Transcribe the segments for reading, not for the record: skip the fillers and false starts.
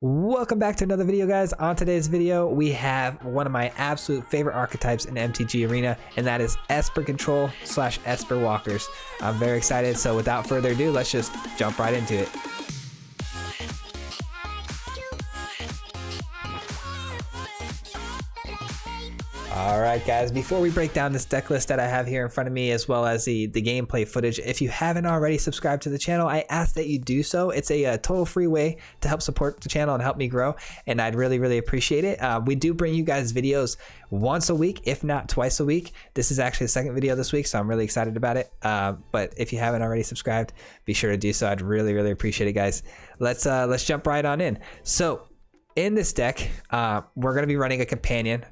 Welcome back to another video, guys. On today's video we have one of my absolute favorite archetypes in MTG Arena, and that is Esper Control / Esper Walkers. I'm very excited, so without further ado, let's just jump right into it. Alright guys, before we break down this deck list that I have here in front of me, as well as the gameplay footage, if you haven't already subscribed to the channel, I ask that you do so. It's a total free way to help support the channel and help me grow, and I'd really appreciate it. We do bring you guys videos once a week, if not twice a week. This is actually the second video this week, so I'm really excited about it. But if you haven't already subscribed, be sure to do so. I'd really appreciate it, guys. Let's jump right on in. So in this deck, we're going to be running a companion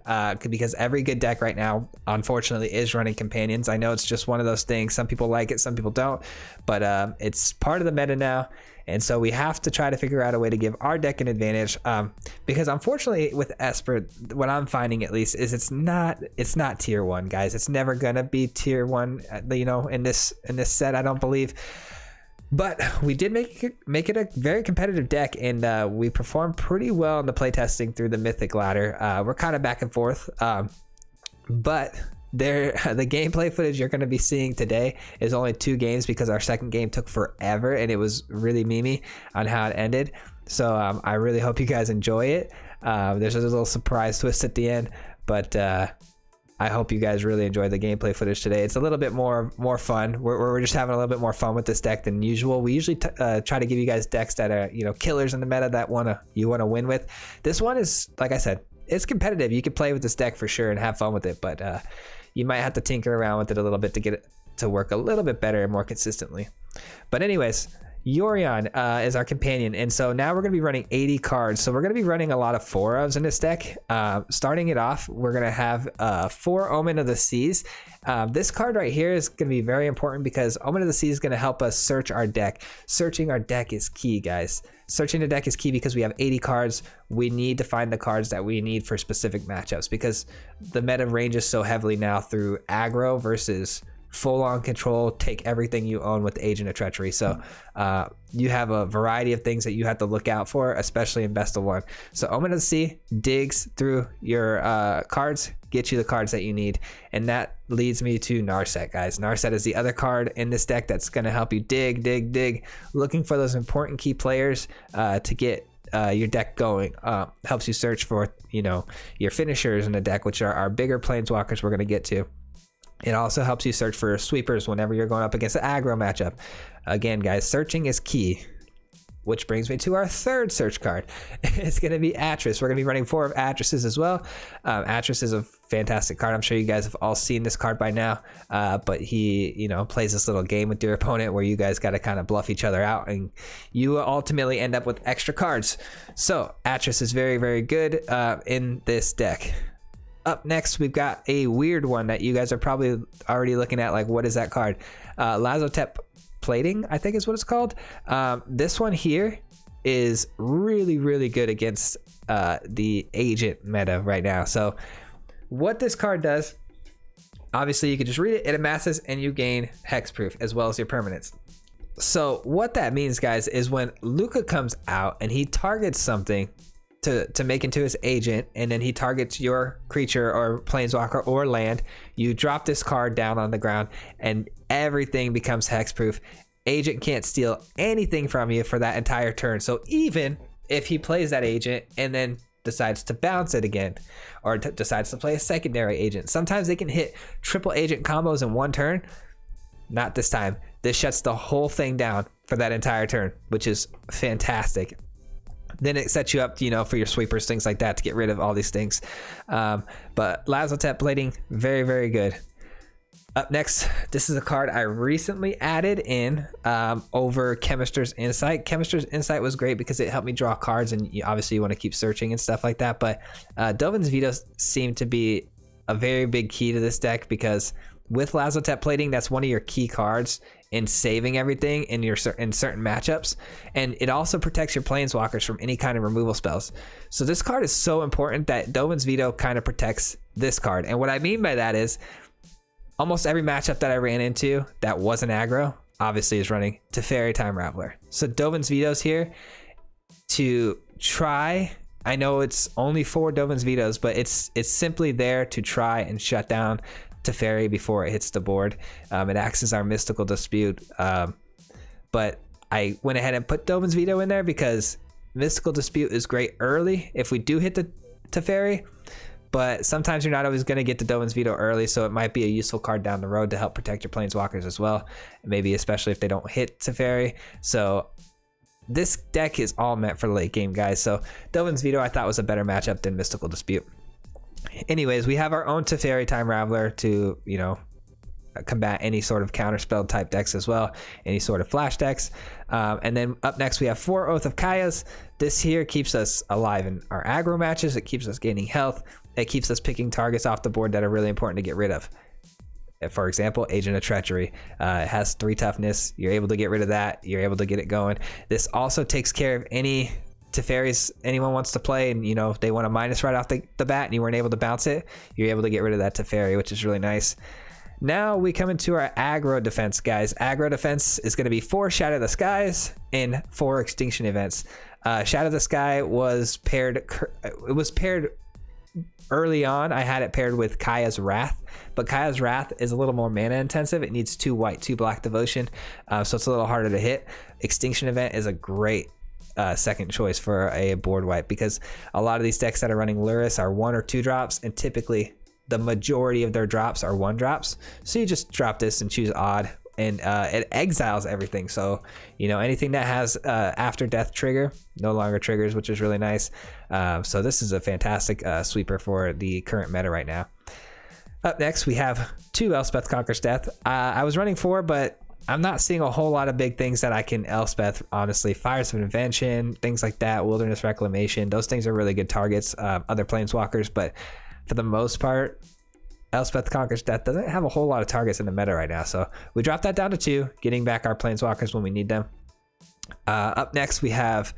because every good deck right now, unfortunately, is running companions. I know it's just one of those things. Some people like it, some people don't, but it's part of the meta now. And so we have to try to figure out a way to give our deck an advantage, because unfortunately with Esper, what I'm finding at least is it's not tier 1, guys. It's never going to be tier 1, you know, in this set, I don't believe. But we did make it a very competitive deck, and we performed pretty well in the playtesting through the Mythic ladder. We're kind of back and forth, but the gameplay footage you're going to be seeing today is only 2 games because our second game took forever and it was really memey on how it ended. So I really hope you guys enjoy it. There's a little surprise twist at the end, but I hope you guys really enjoy the gameplay footage today. It's a little bit more fun. We're just having a little bit more fun with this deck than usual. We usually try to give you guys decks that are, you know, killers in the meta that you wanna win with. This one is, like I said, it's competitive. You can play with this deck for sure and have fun with it, but you might have to tinker around with it a little bit to get it to work a little bit better and more consistently. But anyways, Yorion is our companion, and so now we're going to be running 80 cards. So we're going to be running a lot of 4-ofs in this deck. Starting it off, we're going to have 4 Omen of the Seas. This card right here is going to be very important because Omen of the Seas is going to help us search our deck. Searching our deck is key, guys. Searching the deck is key because we have 80 cards. We need to find the cards that we need for specific matchups because the meta ranges so heavily now through aggro versus full-on control, take everything you own with the Agent of Treachery. So you have a variety of things that you have to look out for, especially in best of 1. So Omen of the Sea digs through your cards, get you the cards that you need, and that leads me to Narset, guys. Narset is the other card in this deck that's going to help you dig, looking for those important key players to get your deck going. Helps you search for, you know, your finishers in the deck, which are our bigger planeswalkers we're going to get to. It also helps you search for sweepers whenever you're going up against an aggro matchup. Again, guys, searching is key, which brings me to our third search card. It's going to be Atris. We're going to be running 4 of Atrises as well. Atris is a fantastic card. I'm sure you guys have all seen this card by now, but he, you know, plays this little game with your opponent where you guys got to kind of bluff each other out, and you ultimately end up with extra cards. So Atris is very good in this deck. Up next, we've got a weird one that you guys are probably already looking at, like, what is that card? Lazotep Plating, I think is what it's called. This one here is really good against the agent meta right now. So what this card does, obviously you can just read it, it amasses and you gain hexproof as well as your permanents. So what that means, guys, is when Luca comes out and he targets something to make into his agent, and then he targets your creature or planeswalker or land, you drop this card down on the ground and everything becomes hexproof. Agent can't steal anything from you for that entire turn. So even if he plays that agent and then decides to bounce it again, or decides to play a secondary agent, sometimes they can hit triple agent combos in one turn. Not this time. This shuts the whole thing down for that entire turn, which is fantastic. Then it sets you up, you know, for your sweepers, things like that, to get rid of all these things. But Lazotep Plating, very good. Up next, this is a card I recently added in over Chemister's Insight. Chemister's Insight was great because it helped me draw cards, and obviously you want to keep searching and stuff like that. But Dovin's Veto seemed to be a very big key to this deck because with Lazotep Plating, that's one of your key cards in saving everything in certain matchups, and it also protects your planeswalkers from any kind of removal spells. So this card is so important that Dovin's Veto kind of protects this card. And what I mean by that is almost every matchup that I ran into that wasn't aggro obviously is running Teferi Time Raveler. So Dovin's Veto's here to try. I know it's only 4 Dovin's Vetoes, but it's simply there to try and shut down Teferi before it hits the board. It acts as our Mystical Dispute, but I went ahead and put Dovin's Veto in there because Mystical Dispute is great early if we do hit the Teferi, but sometimes you're not always going to get the Dovin's Veto early, so it might be a useful card down the road to help protect your Planeswalkers as well, maybe especially if they don't hit Teferi. So this deck is all meant for the late game, guys. So Dovin's Veto I thought was a better matchup than Mystical Dispute. Anyways, we have our own Teferi Time Raveler to, you know, combat any sort of counterspell type decks as well, any sort of flash decks. And then up next we have 4 Oath of Kaya's. This here keeps us alive in our aggro matches. It keeps us gaining health. It keeps us picking targets off the board that are really important to get rid of. For example, Agent of Treachery. It has 3 toughness. You're able to get rid of that. You're able to get it going. This also takes care of any Teferis anyone wants to play, and you know they want a minus right off the bat and you weren't able to bounce it. You're able to get rid of that Teferi, which is really nice. Now we come into our aggro defense, guys. Aggro defense is going to be 4 Shatter the Skies and 4 Extinction Events. Shatter the Sky was paired. It was paired early on. I had it paired with Kaya's Wrath, but Kaya's Wrath is a little more mana intensive. It needs 2 white, 2 black devotion, so it's a little harder to hit. Extinction Event is a great second choice for a board wipe because a lot of these decks that are running Luris are 1 or 2 drops, and typically the majority of their drops are 1 drops. So you just drop this and choose odd, and it exiles everything. So you know anything that has after death trigger no longer triggers, which is really nice. So this is a fantastic sweeper for the current meta right now. Up next we have 2 Elspeth Conquers Death. I was running 4, but I'm not seeing a whole lot of big things that I can Elspeth, honestly. Fires of Invention, things like that, Wilderness Reclamation, those things are really good targets, other Planeswalkers, but for the most part, Elspeth Conquers Death doesn't have a whole lot of targets in the meta right now, so we dropped that down to 2, getting back our Planeswalkers when we need them. Up next, we have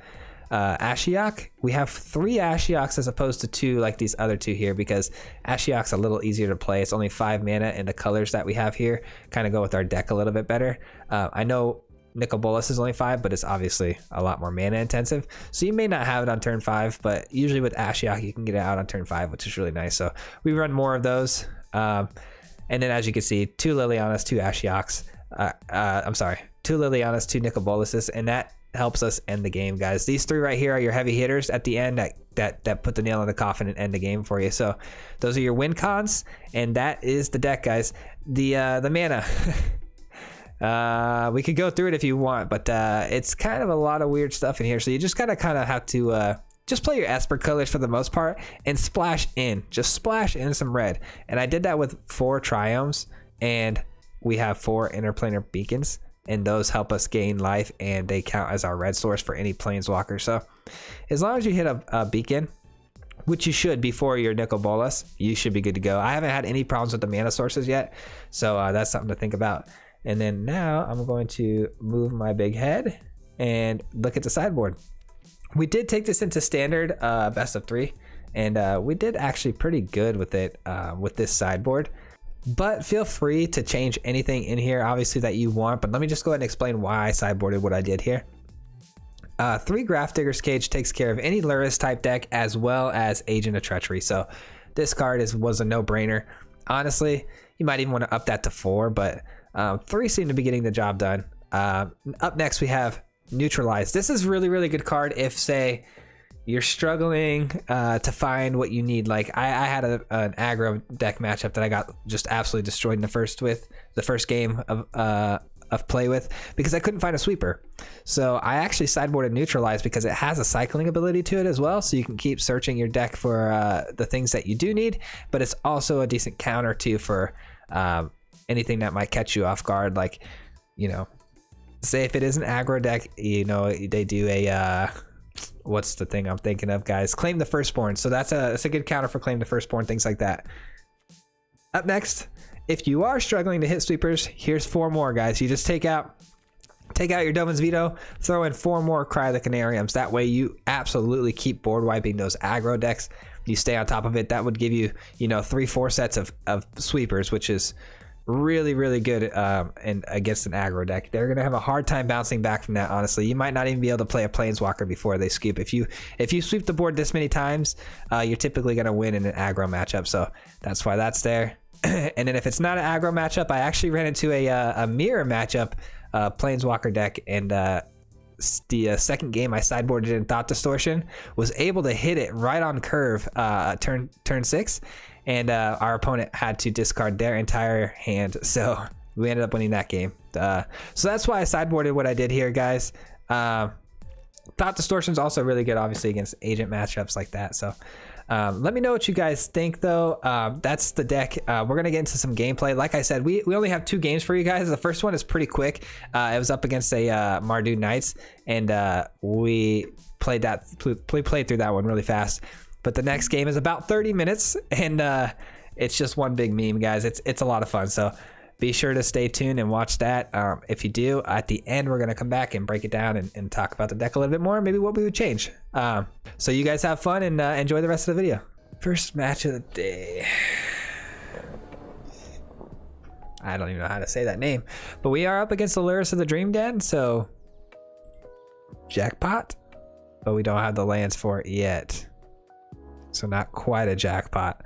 Ashiok. We have 3 Ashioks as opposed to 2 like these other 2 here, because Ashiok's a little easier to play. It's only 5 mana, and the colors that we have here kind of go with our deck a little bit better. I know Nicol Bolas is only 5, but it's obviously a lot more mana intensive, so you may not have it on turn 5, but usually with Ashiok you can get it out on turn 5, which is really nice. So we run more of those, and then as you can see, 2 Lilianas, 2 Ashioks, 2 Lilianas, 2 Nicol Bolases, and that helps us end the game, guys. These 3 right here are your heavy hitters at the end that put the nail in the coffin and end the game for you. So those are your win cons, and that is the deck, guys. The mana we could go through it if you want, but it's kind of a lot of weird stuff in here, so you just gotta kind of have to just play your Esper colors for the most part and splash in some red. And I did that with 4 Triomes, and we have 4 Interplanar Beacons, and those help us gain life, and they count as our red source for any Planeswalker. So as long as you hit a beacon, which you should before your Nicol Bolas, you should be good to go. I haven't had any problems with the mana sources yet, so that's something to think about. And then now I'm going to move my big head and look at the sideboard. We did take this into standard best of 3, and we did actually pretty good with it with this sideboard. But feel free to change anything in here, obviously, that you want. But let me just go ahead and explain why I sideboarded what I did here. 3 Grafdigger's Cage takes care of any Luris type deck as well as Agent of Treachery. So this card was a no-brainer. Honestly, you might even want to up that to 4, but 3 seem to be getting the job done. Up next, we have Neutralize. This is really, really good card if, say, you're struggling to find what you need. Like I had an aggro deck matchup that I got just absolutely destroyed in the first game of play with, because I couldn't find a sweeper. So I actually sideboarded Neutralize because it has a cycling ability to it as well, so you can keep searching your deck for the things that you do need, but it's also a decent counter too for anything that might catch you off guard. Like, you know, say if it is an aggro deck, you know, they do a what's the thing I'm thinking of, guys? Claim the Firstborn. So that's a good counter for Claim the Firstborn, things like that. Up next, if you are struggling to hit sweepers, here's 4 more, guys. You just take out your Dovin's Veto, throw in 4 more Cry the Canariums. That way you absolutely keep board wiping those aggro decks. You stay on top of it. That would give you, you know, 3-4 sets of sweepers, which is really good and against an aggro deck. They're gonna have a hard time bouncing back from that. Honestly, you might not even be able to play a Planeswalker before they sweep. If you sweep the board this many times, you're typically gonna win in an aggro matchup. So that's why that's there. And then if it's not an aggro matchup, I actually ran into a mirror matchup Planeswalker deck, and the second game I sideboarded in Thought Distortion, was able to hit it right on curve turn 6. And our opponent had to discard their entire hand, so we ended up winning that game. So that's why I sideboarded what I did here, guys. Thought Distortion is also really good, obviously, against agent matchups like that. So let me know what you guys think, though. That's the deck. We're going to get into some gameplay. Like I said, we only have 2 games for you guys. The first one is pretty quick. It was up against a Mardu Knights, and we played through that one really fast. But the next game is about 30 minutes, and it's just one big meme, guys. It's a lot of fun, so be sure to stay tuned and watch that. If you do, at the end, we're going to come back and break it down and talk about the deck a little bit more, maybe what we would change. So you guys have fun and enjoy the rest of the video. First match of the day. I don't even know how to say that name, but we are up against the Lurrus of the Dream Den, so jackpot, but we don't have the lands for it yet. So not quite a jackpot,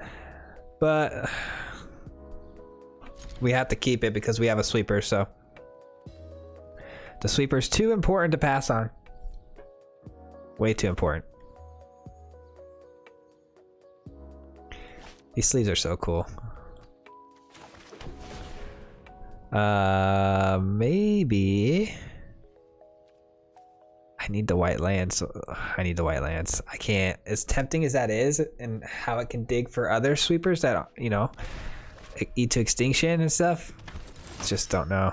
but we have to keep it because we have a sweeper. So the sweeper's too important to pass on. Way too important. These sleeves are so cool. Maybe I need the white lands. I need the white lands. I can't. As tempting as that is, and how it can dig for other sweepers that, you know, eat to extinction and stuff, just don't know.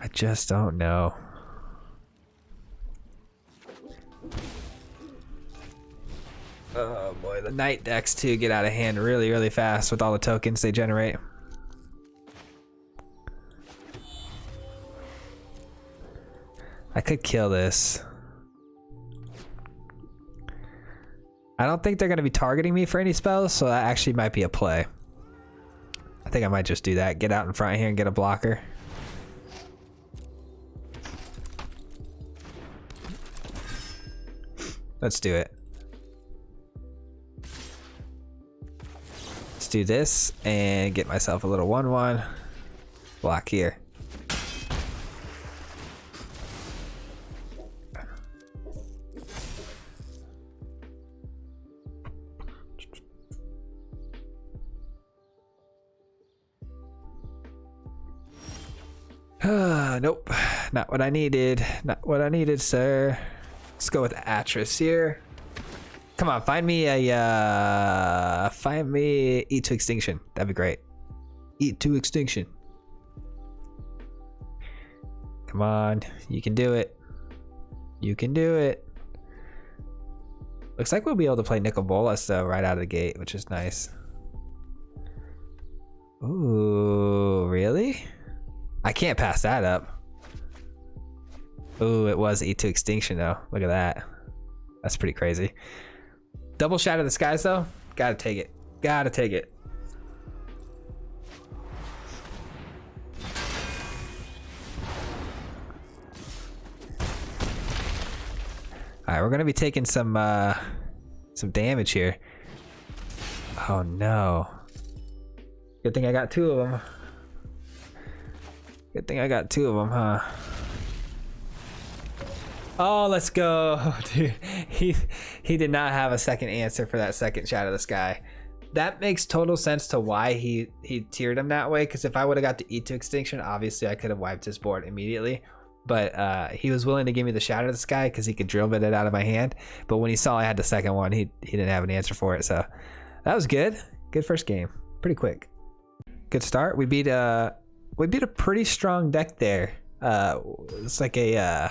I just don't know. Oh boy, the night decks too get out of hand really fast with all the tokens they generate. I could kill this. I don't think they're going to be targeting me for any spells, so that actually might be a play. I think I might just do that. Get out in front here and get a blocker. Let's do it. Let's do this and get myself a little 1/1. Block here. Nope, not what I needed. Not what I needed, sir. Let's go with Atris here. Come on, find me Eat to Extinction. That'd be great. Eat to Extinction. Come on, you can do it. You can do it. Looks like we'll be able to play Nicol Bolas though right out of the gate, which is nice. Ooh, really? I can't pass that up. Ooh, it was Eat to Extinction though. Look at that. That's pretty crazy. Double Shatter the Skies though. Gotta take it. Gotta take it. All right, we're gonna be taking some damage here. Oh no. Good thing I got 2 of them. Good thing I got 2 of them, huh? Oh, let's go, dude. He did not have a second answer for that second Shatter the Sky. That makes total sense to why he tiered him that way. Because if I would have got to Eat to Extinction, obviously I could have wiped his board immediately. But he was willing to give me the Shatter the Sky because he could drill bit it out of my hand. But when he saw I had the second one, he didn't have an answer for it. So that was good. Good first game. Pretty quick. Good start. We beat a pretty strong deck there. It's like a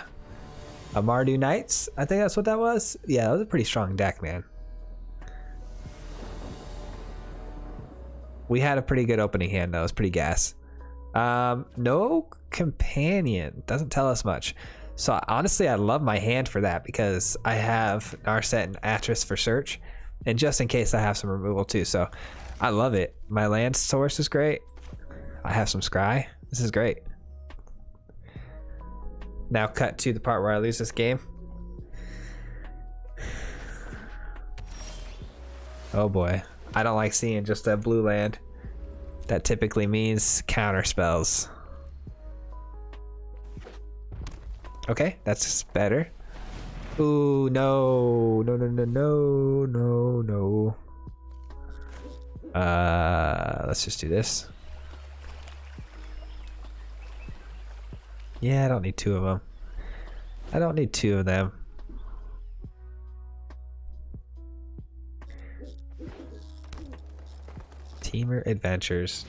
Mardu Knights. I think that's what that was. Yeah, that was a pretty strong deck, man. We had a pretty good opening hand though. It was pretty gas. No companion. Doesn't tell us much. So honestly, I love my hand for that because I have Narset and Atris for search. And just in case I have some removal too. So I love it. My land source is great. I have some scry. This is great. Now cut to the part where I lose this game. Oh boy. I don't like seeing just a blue land. That typically means counter spells. Okay, that's better. Ooh, no. No, no, no, no, no, no. Let's just do this. Yeah, I don't need two of them. I don't need two of them. Teamer Adventures.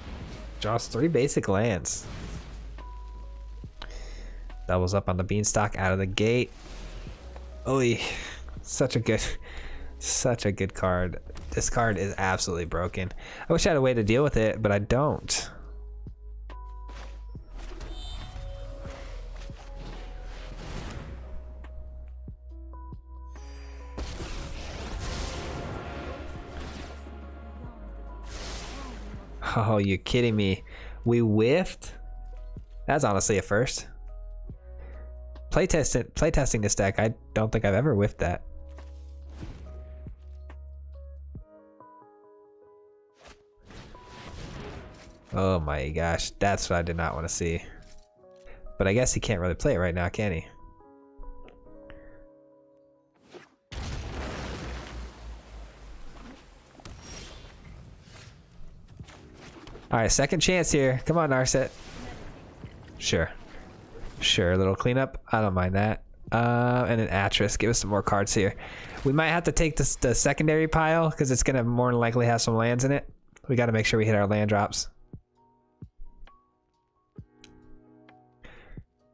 Draws 3 basic lands. Doubles up on the beanstalk out of the gate. Oy, such a good card. This card is absolutely broken. I wish I had a way to deal with it, but I don't. Oh, you're kidding me. We whiffed? That's honestly a first. Playtesting this deck, I don't think I've ever whiffed that. Oh my gosh, that's what I did not want to see. But I guess he can't really play it right now, can he? Alright, second chance here. Come on, Narset. Sure. Sure, a little cleanup. I don't mind that. And an Atris. Give us some more cards here. We might have to take the secondary pile because it's going to more than likely have some lands in it. We got to make sure we hit our land drops.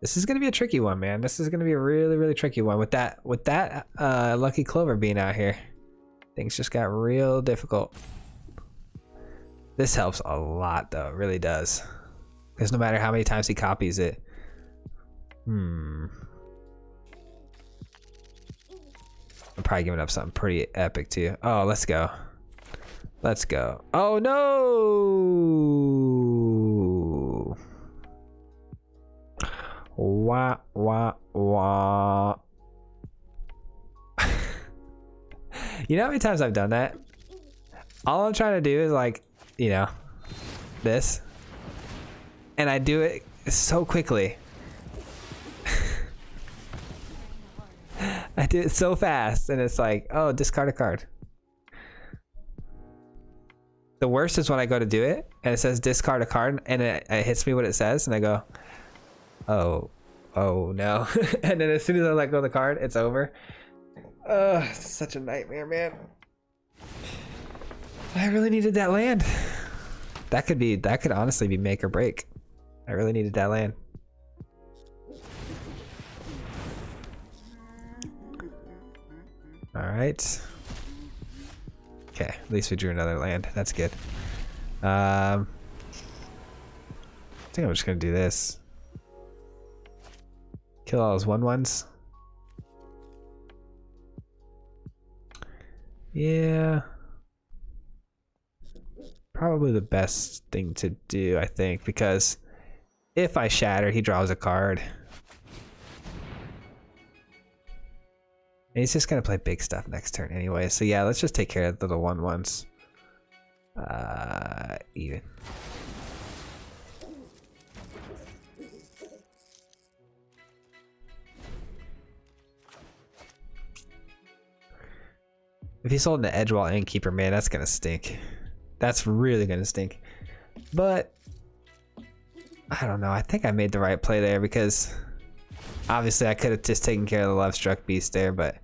This is going to be a tricky one, man. This is going to be a really, really tricky one. With that Lucky Clover being out here, things just got real difficult. This helps a lot, though. It really does. Because no matter how many times he copies it. I'm probably giving up something pretty epic, too. Oh, let's go. Let's go. Oh, no! Wah, wah, wah. You know how many times I've done that? All I'm trying to do is, like, you know, this. And I do it so quickly. I do it so fast, and it's like, oh, discard a card. The worst is when I go to do it, and it says discard a card, and it hits me what it says, and I go, oh no. And then as soon as I let go of the card, it's over. Ugh, it's such a nightmare, man. I really needed that land. That could honestly be make or break. I really needed that land. All right. Okay, at least we drew another land. That's good. I think I'm just gonna do this. Kill all those 1/1s. Yeah. Probably the best thing to do, I think, because if I shatter, he draws a card. And he's just gonna play big stuff next turn anyway. So yeah, let's just take care of the little 1/1s. Even. If he's holding the Edgewall Innkeeper, man, that's gonna stink. That's really gonna stink. But I don't know. I think I made the right play there because obviously I could have just taken care of the Lovestruck Beast there, but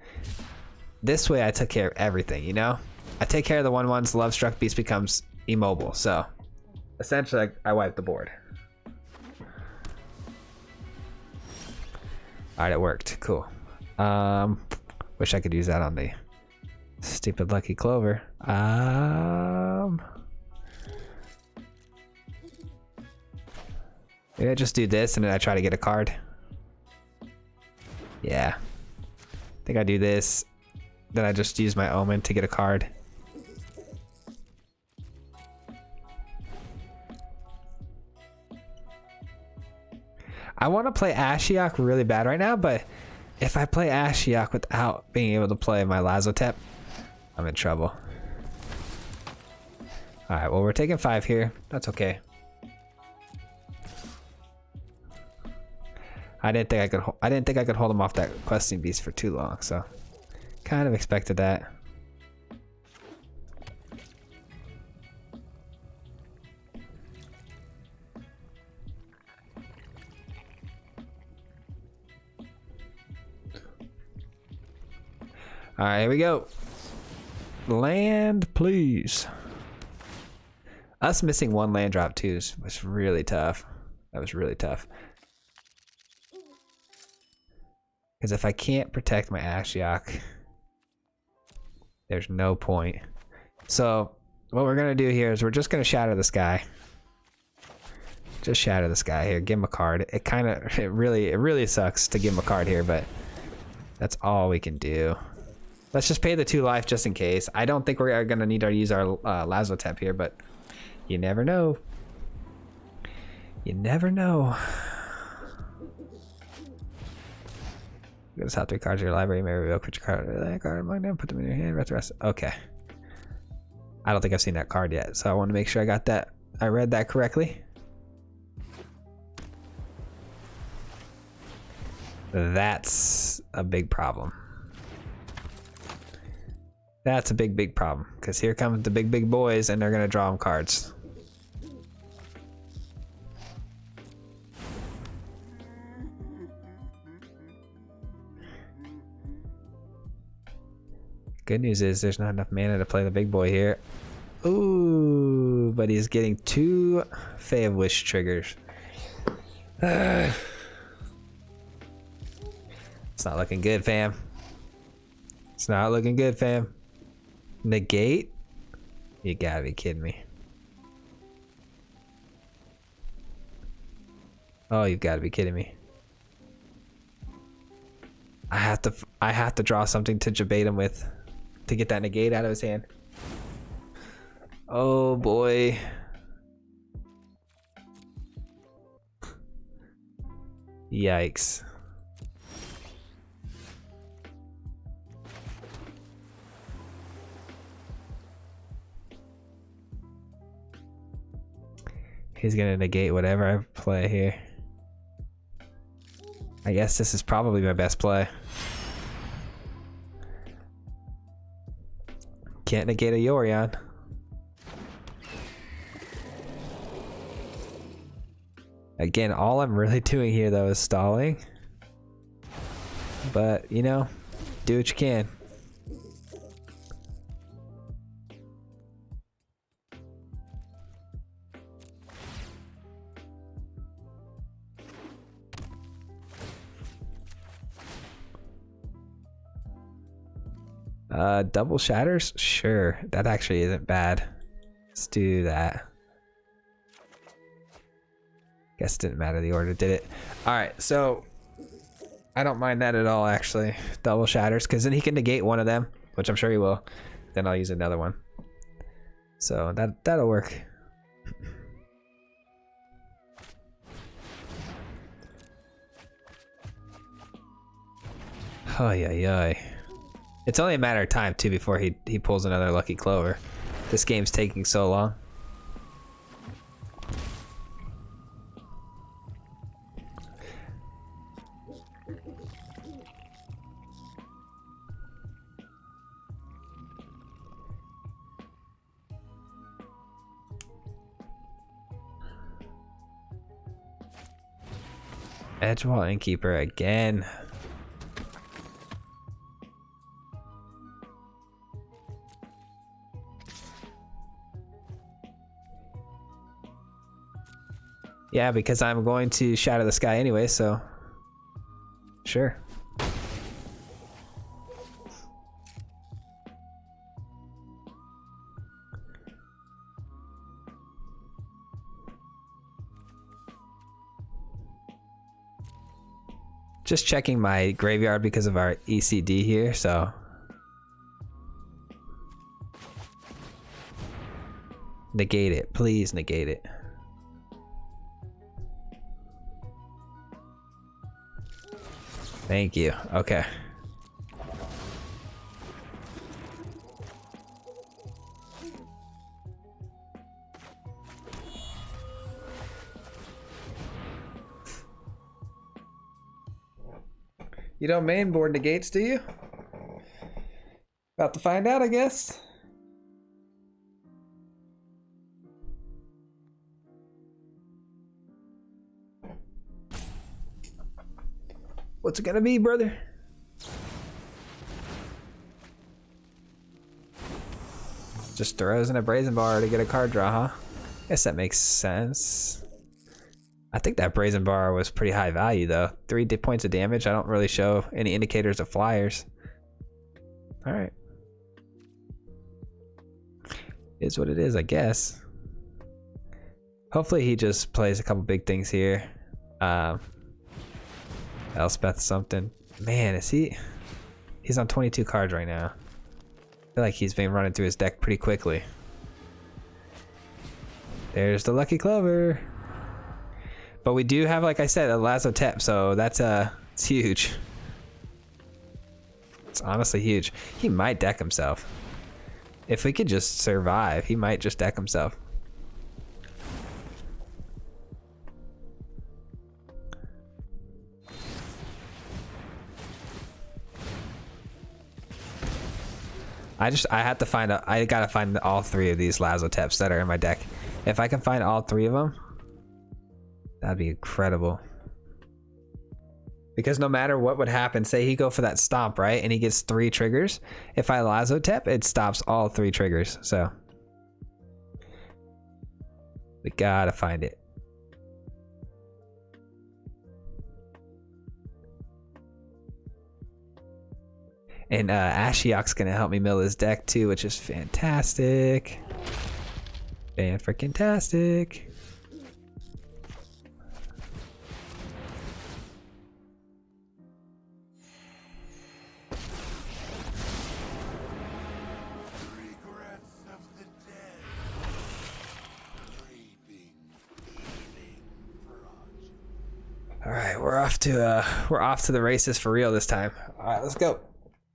this way I took care of everything, you know? I take care of the 1/1s, the Lovestruck Beast becomes immobile. So essentially I wiped the board. Alright, it worked. Cool. Wish I could use that on the stupid Lucky Clover. Maybe I just do this and then I try to get a card. Yeah. I think I do this. Then I just use my Omen to get a card. I want to play Ashiok really bad right now, but if I play Ashiok without being able to play my Lazotep, I'm in trouble. All right, well, we're taking 5 here. That's okay. I didn't think I could hold him off that questing beast for too long, so kind of expected that. All right, here we go. Land, please. Us missing 1 land drop too was really tough. That was really tough. Because if I can't protect my Ashiok, there's no point. So what we're gonna do here is we're just gonna Shatter the Sky. Just Shatter the Sky here. Give him a card. It really sucks to give him a card here, but that's all we can do. Let's just pay the 2 life just in case. I don't think we're gonna need to use our Lazotep here, but you never know. You never know. You got to top 3 cards of your library. Maybe reveal put your card among them, put them in your hand, read the rest. Okay. I don't think I've seen that card yet, so I want to make sure I got that. I read that correctly. That's a big problem. That's a big problem, because here comes the big boys, and they're gonna draw them cards. Good news is there's not enough mana to play the big boy here. Ooh, but he's getting 2 Fae of Wish triggers. It's not looking good, fam. It's not looking good, fam. Negate? You gotta be kidding me. Oh, you've gotta be kidding me. I have to draw something to debate him with to get that negate out of his hand. Oh boy. Yikes. He's gonna negate whatever I play here. I guess this is probably my best play. Can't negate a Yorion. Again, all I'm really doing here though is stalling. But, you know, do what you can. Double shatters? Sure. That actually isn't bad. Let's do that. Guess it didn't matter the order, did it? Alright, so I don't mind that at all, actually. Double shatters, because then he can negate one of them, which I'm sure he will. Then I'll use another one. So that'll work. Oy. It's only a matter of time too before he pulls another Lucky Clover. This game's taking so long. Edgewall Innkeeper again. Yeah, because I'm going to Shatter the Sky anyway, so sure. Just checking my graveyard because of our ECD here, so negate it, please negate it. Thank you. Okay. You don't main board negates, do you? About to find out, I guess. What's it gonna be, brother? Just throws in a brazen bar to get a card draw, huh? Guess that makes sense. I think that brazen bar was pretty high value though. 3 points of damage. I don't really show any indicators of flyers. All right. Is what it is, I guess. Hopefully he just plays a couple big things here. Elspeth something. Man, is he? He's on 22 cards right now. I feel like he's been running through his deck pretty quickly. There's the Lucky Clover. But we do have, like I said, a Lazotep, so that's it's huge. It's honestly huge. He might deck himself. If we could just survive, he might just deck himself. I have to find I gotta find all 3 of these Lazoteps that are in my deck. If I can find all 3 of them, that'd be incredible. Because no matter what would happen, say he go for that stomp, right? And he gets 3 triggers. If I Lazotep, it stops all 3 triggers. So we gotta find it. And Ashiok's gonna help me mill his deck too, which is fantastic. Fan-freaking-tastic. All right, we're off to the races for real this time. All right, let's go.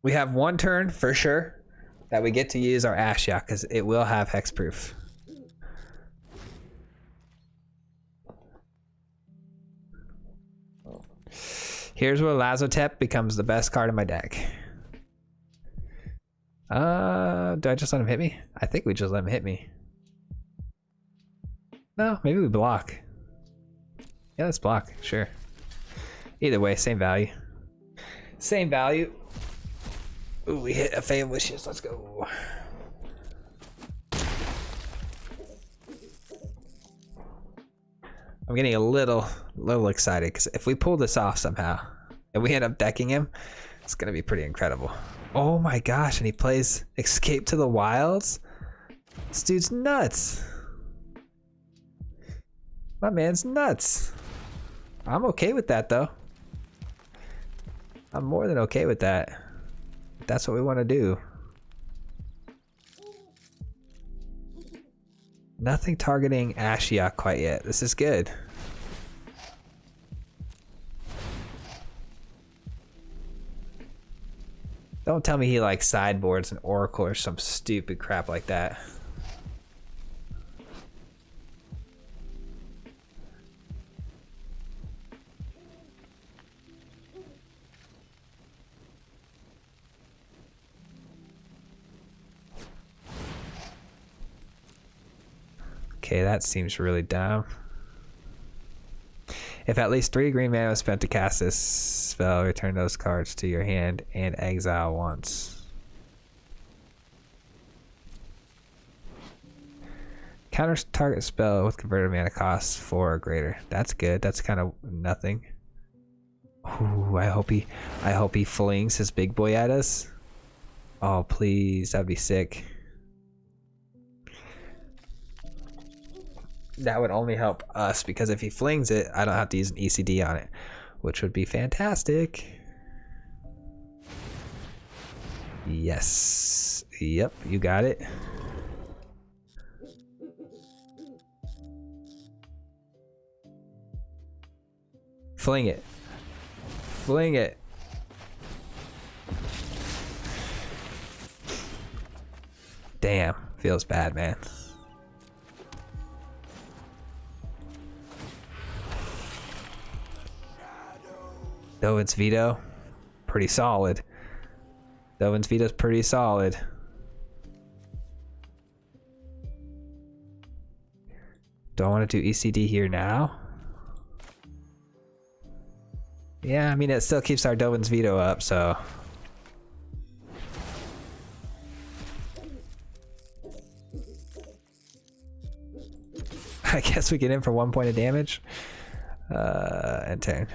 We have 1 turn for sure that we get to use our Ashiok because it will have hexproof. Here's where Lazotep becomes the best card in my deck. Do I just let him hit me? I think we just let him hit me. No, maybe we block. Yeah, let's block, sure. Either way, same value. Same value. Ooh, we hit a Fabled Wishes, let's go. I'm getting a little excited because if we pull this off somehow and we end up decking him, it's gonna be pretty incredible. Oh my gosh, and he plays Escape to the Wilds? This dude's nuts. My man's nuts. I'm okay with that though. I'm more than okay with that. That's what we want to do. Nothing targeting Ashiok quite yet. This is good. Don't tell me he like sideboards an Oracle or some stupid crap like that. Okay, that seems really dumb. If at least 3 green mana was spent to cast this spell, return those cards to your hand and exile once. Counter target spell with converted mana cost 4 or greater. That's good. That's kind of nothing. Ooh, I hope he flings his big boy at us. Oh please, that'd be sick. That would only help us because if he flings it, I don't have to use an ECD on it, which would be fantastic. Yes. Yep, you got it. Fling it. Fling it. Damn, feels bad, man. Dovin's Veto, pretty solid. Dovin's Veto's pretty solid. Do I want to do ECD here now? Yeah, I mean, it still keeps our Dovin's Veto up, so. I guess we get in for 1 point of damage. And turn.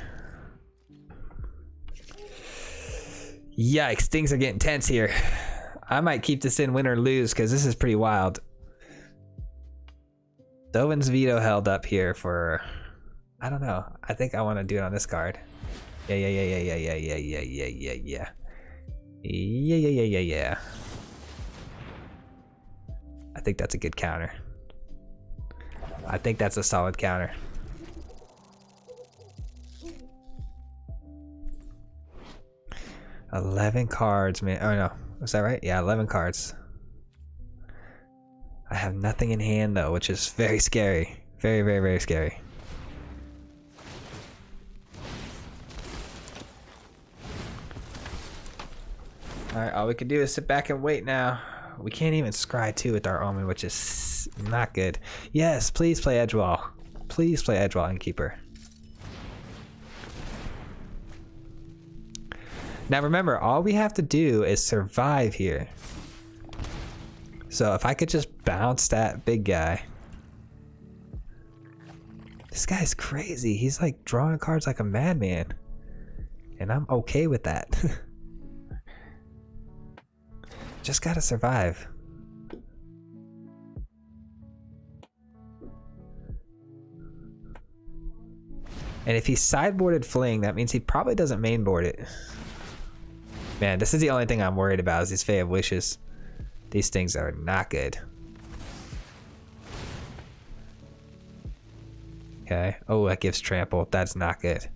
Yikes, things are getting tense here. I might keep this in win or lose because this is pretty wild. Dovin's Veto held up here for, I don't know. I think I want to do it on this card. Yeah. I think that's a good counter. I think that's a solid counter. $11 cards, man. Oh no, was that right? Yeah, 11 cards. I have nothing in hand though, which is very scary. Very scary. Alright, all we can do is sit back and wait now. We can't even scry 2 with our Omen, which is not good. Yes, please play Edgewall. Please play Edgewall and Keeper. Now remember, all we have to do is survive here. So if I could just bounce that big guy. This guy's crazy. He's like drawing cards like a madman. And I'm okay with that. Just gotta survive. And if he sideboarded Fling, that means he probably doesn't mainboard it. Man, this is the only thing I'm worried about is these Fae of Wishes. These things are not good. Okay. Oh, that gives trample. That's not good.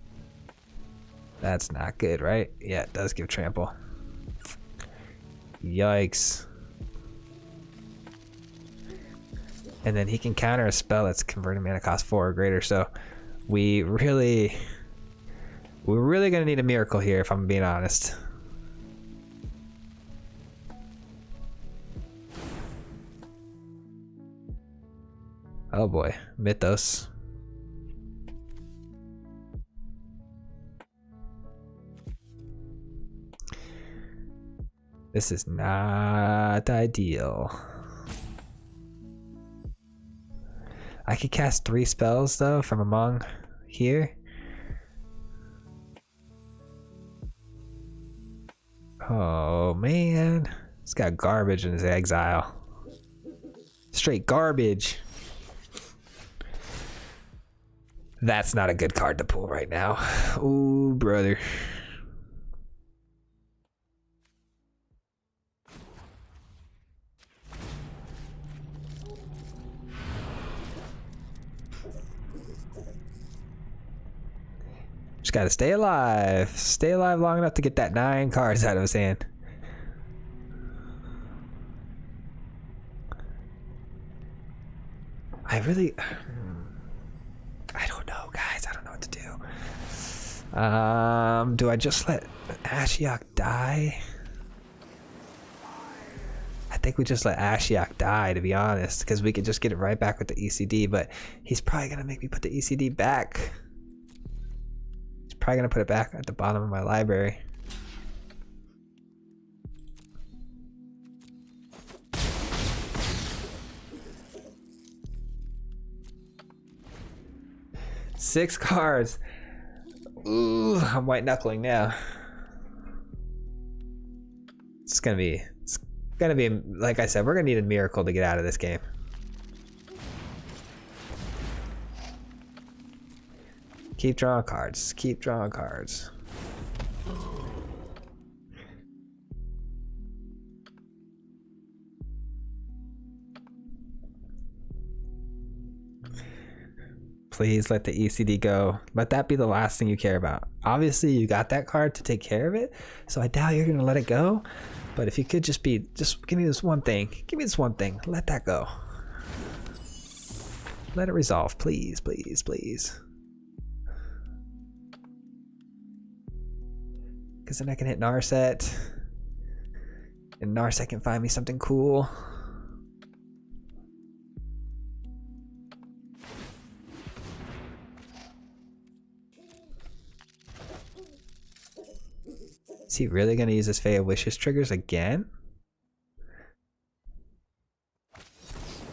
That's not good, right? Yeah, it does give trample. Yikes. And then he can counter a spell that's converting mana cost 4 or greater, so we're really gonna need a miracle here if I'm being honest. Oh boy, Mythos. This is not ideal. I could cast 3 spells though from among here. Oh man, he's got garbage in his exile. Straight garbage. That's not a good card to pull right now. Ooh, brother. Just gotta stay alive. Stay alive long enough to get that 9 cards out of his hand. I don't know, guys. I don't know what to do. Do I just let Ashiok die? I think we just let Ashiok die, to be honest, because we could just get it right back with the ECD, but he's probably gonna make me put the ECD back. He's probably gonna put it back at the bottom of my library. Six cards. Ooh, I'm white knuckling now. It's gonna be, like I said, we're gonna need a miracle to get out of this game. Keep drawing cards. Keep drawing cards. Please let the ECD go. Let that be the last thing you care about. Obviously, you got that card to take care of it, so I doubt you're gonna let it go. But if you could just give me this one thing. Give me this one thing. Let that go. Let it resolve, please, please, please. Because then I can hit Narset, and Narset can find me something cool. Is he really going to use his Fae of Wishes triggers again?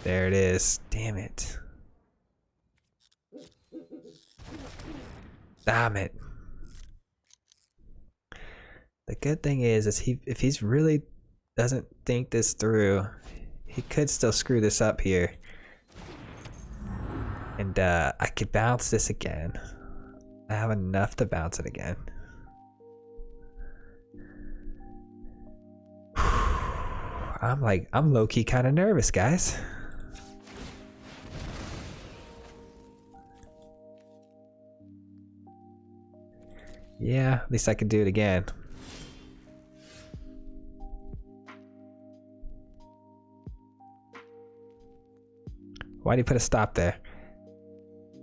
There it is. Damn it. Damn it. The good thing is if he's really doesn't think this through, he could still screw this up here. And I could bounce this again. I have enough to bounce it again. I'm low-key kind of nervous, guys. Yeah, at least I could do it again. Why do you put a stop there?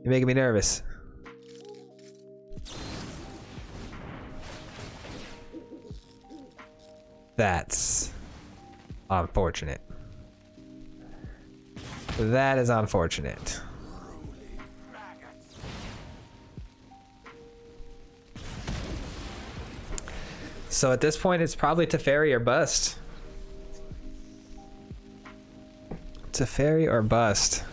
You're making me nervous. That's unfortunate. That is unfortunate. So at this point, it's probably Teferi or bust. Teferi or bust.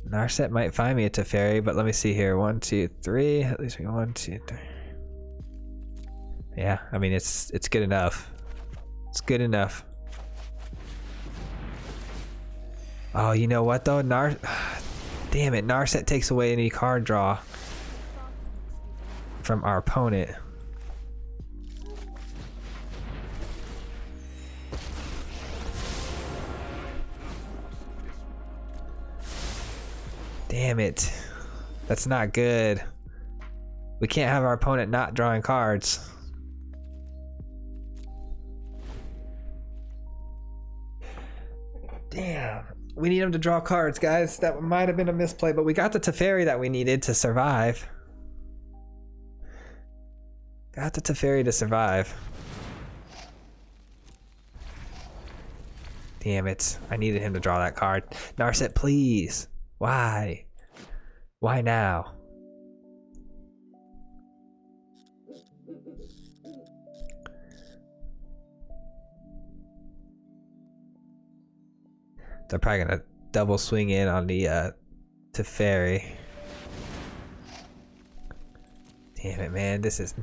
Narset might find me a Teferi, but let me see here. 1, 2, 3. At least we got 1, 2, 3. Yeah, I mean it's good enough. It's good enough. Oh, you know what though? Damn it, Narset takes away any card draw from our opponent. Damn it. That's not good. We can't have our opponent not drawing cards. Damn. We need him to draw cards, guys. That might have been a misplay, but we got the Teferi that we needed to survive. Got the Teferi to survive. Damn it. I needed him to draw that card. Narset, please. Why? Why now? They're probably gonna double swing in on the Teferi. Damn it, man. That's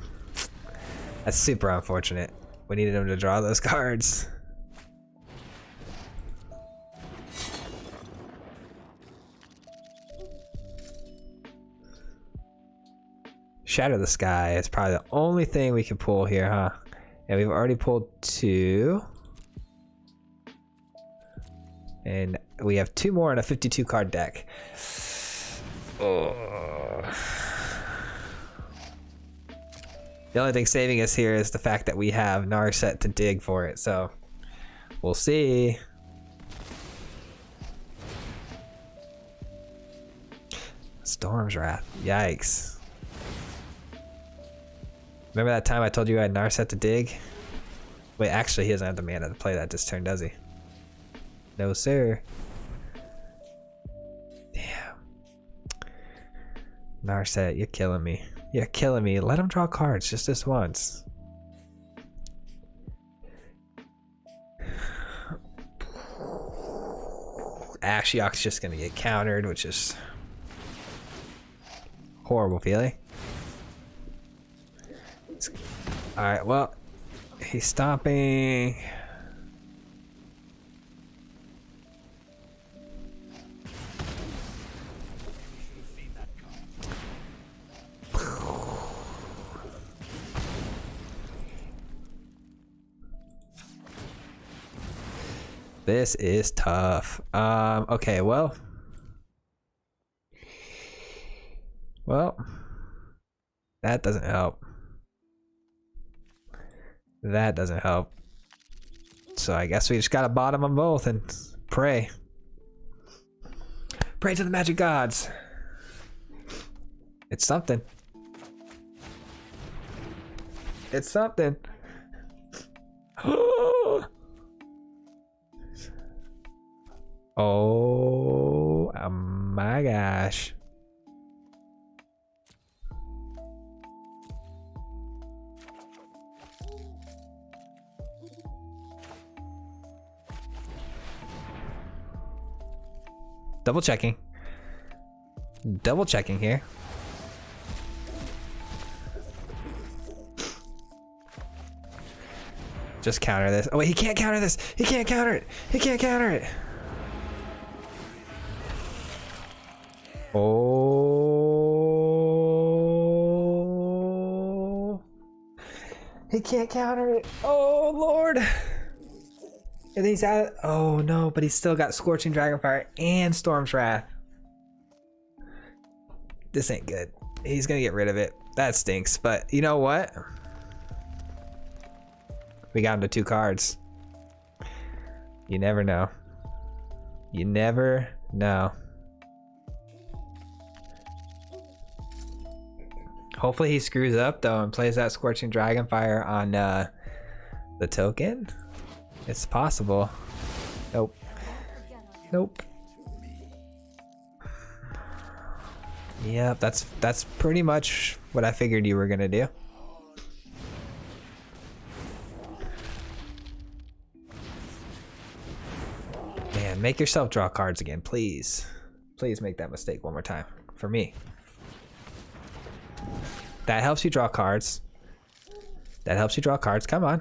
super unfortunate. We needed him to draw those cards. Shatter the Sky is probably the only thing we can pull here, huh? Yeah, we've already pulled 2. And we have 2 more in a 52 card deck. Oh. The only thing saving us here is the fact that we have Narset to dig for it, so we'll see. Storm's Wrath. Yikes. Remember that time I told you I had Narset to dig? Wait, actually he doesn't have the mana to play that this turn, does he? No, sir. Damn. Narset, you're killing me. You're killing me. Let him draw cards just this once. Ashiok's just gonna get countered, which is horrible feeling. Alright, well, he's stomping. This is tough. Okay, well, that doesn't help. That doesn't help. So I guess we just gotta bottom them both and pray. Pray to the magic gods. It's something. It's something. Oh my gosh. Double checking. Double checking here. Just counter this. Oh wait, he can't counter this. He can't counter it. He can't counter it. Oh. He can't counter it. Oh Lord. And he's out. Oh no, but he's still got Scorching Dragonfire and Storm's Wrath. This ain't good. He's gonna get rid of it. That stinks. But you know what? We got him to 2 cards. You never know. You never know. Hopefully he screws up though and plays that Scorching Dragonfire on the token. It's possible. Nope. Nope. Yep, that's pretty much what I figured you were gonna do. Man, make yourself draw cards again, please. Please make that mistake one more time for me. That helps you draw cards. That helps you draw cards. Come on.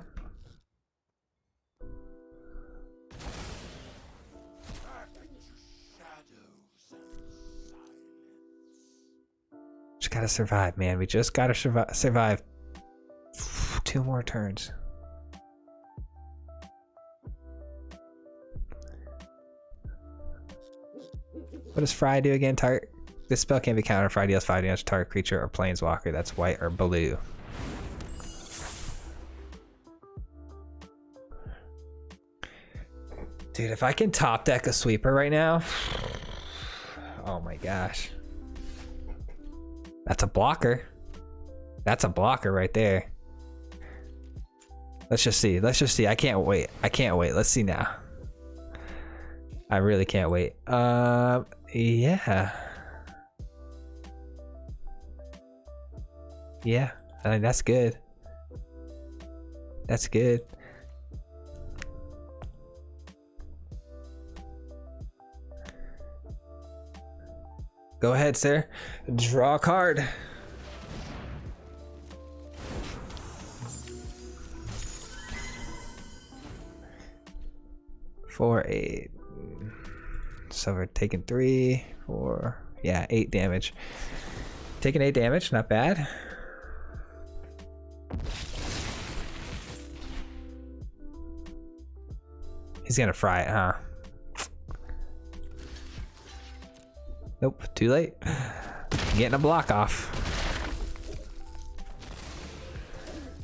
Just gotta survive, man. We just gotta survive 2 more turns. What does Fry do again? Target. This spell can't be countered. Fry deals 5 damage to target creature or planeswalker that's white or blue. Dude, if I can top deck a sweeper right now, oh my gosh. That's a blocker. That's a blocker right there. Let's just see. Let's just see. I can't wait. I can't wait. Let's see now. I really can't wait. Yeah. Yeah, I mean, that's good. That's good. Go ahead, sir. Draw a card. For 8. So we're taking 3, 4, yeah, 8 damage. Taking 8 damage, not bad. He's gonna fry it, huh? Nope, too late. Getting a block off.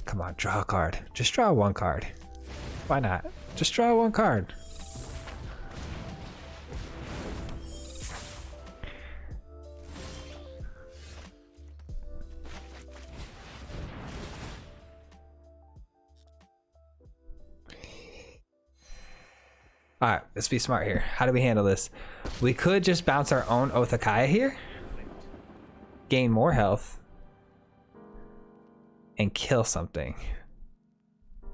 Come on, draw a card. Just draw 1 card. Why not? Just draw 1 card. All right, let's be smart here. How do we handle this? We could just bounce our own Othakaya here, gain more health, and kill something.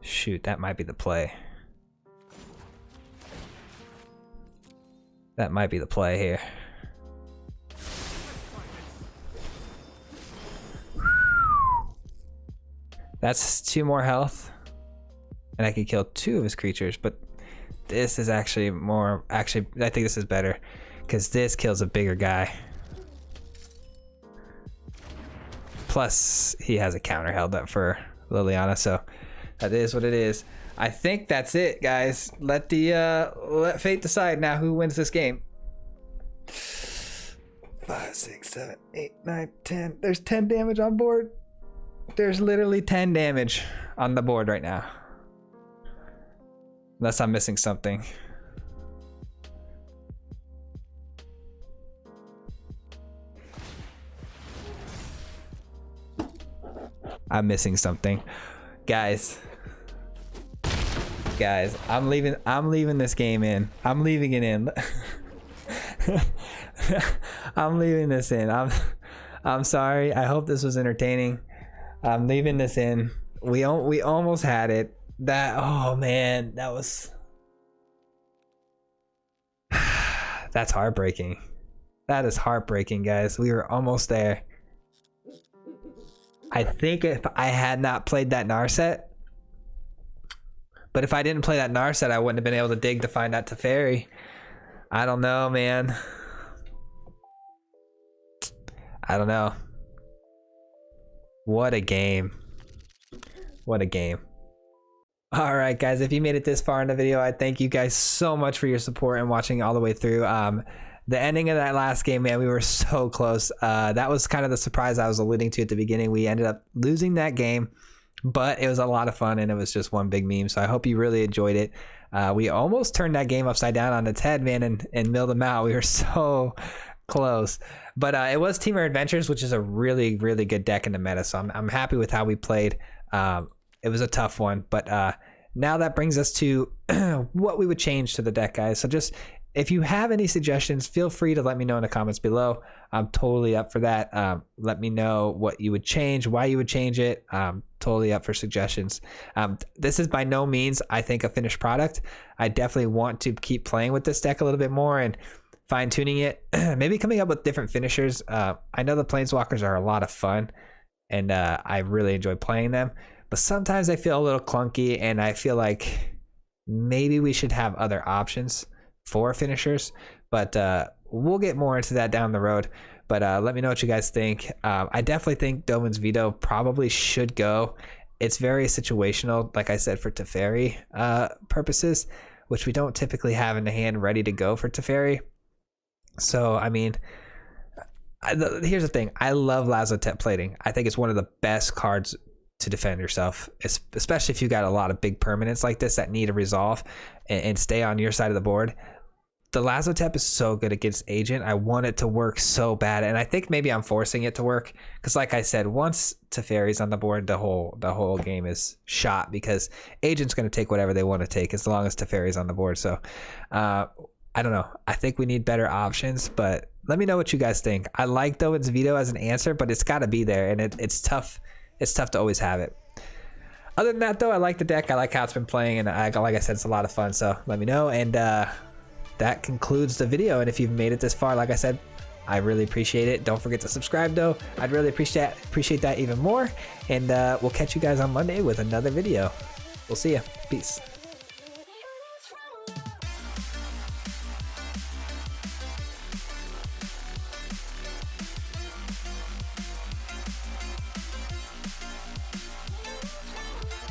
Shoot, that might be the play. That might be the play here. That's 2 more health, and I could kill 2 of his creatures, but this is actually more, I think this is better because this kills a bigger guy. Plus he has a counter held up for Liliana, so that is what it is. I think that's it, guys. Let fate decide now who wins this game. 5, 6, 7, 8, 9, 10. There's 10 damage on board. There's literally 10 damage on the board right now. Unless I'm missing something. I'm missing something. Guys, I'm leaving this game in. I'm leaving it in. I'm leaving this in. I'm sorry. I hope this was entertaining. I'm leaving this in. We almost had it. Oh man, that was that's heartbreaking. That is heartbreaking, guys. We were almost there. I think if I had not played that Narset, but if I didn't play that Narset, I wouldn't have been able to dig to find that Teferi. I don't know, man. I don't know. What a game. What a game. All right, guys, if you made it this far in the video, I thank you guys so much for your support and watching all the way through. The ending of that last game, man, we were so close. That was kind of the surprise I was alluding to at the beginning. We ended up losing that game, but it was a lot of fun, and it was just one big meme. So I hope you really enjoyed it. We almost turned that game upside down on its head, man, and milled them out. We were so close. But it was Temur Adventures, which is a really, really good deck in the meta. So I'm happy with how we played. It was a tough one, but now that brings us to what we would change to the deck, guys. So just if you have any suggestions, feel free to let me know in the comments below. I'm totally up for that. Let me know what you would change, why you would change it. Totally up for suggestions. This is by no means, I think, a finished product. I definitely want to keep playing with this deck a little bit more and fine-tuning it. Maybe coming up with different finishers. I know the Planeswalkers are a lot of fun, and I really enjoy playing them. But sometimes they feel a little clunky, and I feel like maybe we should have other options for finishers. But we'll get more into that down the road. But let me know what you guys think. I definitely think Dovin's Veto probably should go. It's very situational, like I said, for Teferi purposes, which we don't typically have in the hand ready to go for Teferi. So, I mean, here's the thing. I love Lazotep Plating. I think it's one of the best cards to defend yourself, especially if you got a lot of big permanents like this that need a resolve and stay on your side of the board. The Lazotep is so good against Agent. I want it to work so bad, and I think maybe I'm forcing it to work because, like I said, once Teferi's on the board, the whole game is shot because Agent's going to take whatever they want to take as long as Teferi's on the board. So I don't know. I think we need better options, but let me know what you guys think. I like Dovin's Veto as an answer, but it's got to be there, and it's tough. It's tough to always have it. Other than that, though, I like the deck. I like how it's been playing, and like I said, it's a lot of fun. So let me know. And that concludes the video. And if you've made it this far, like I said, I really appreciate it. Don't forget to subscribe, though. I'd really appreciate that even more. And we'll catch you guys on Monday with another video. We'll see you. Peace.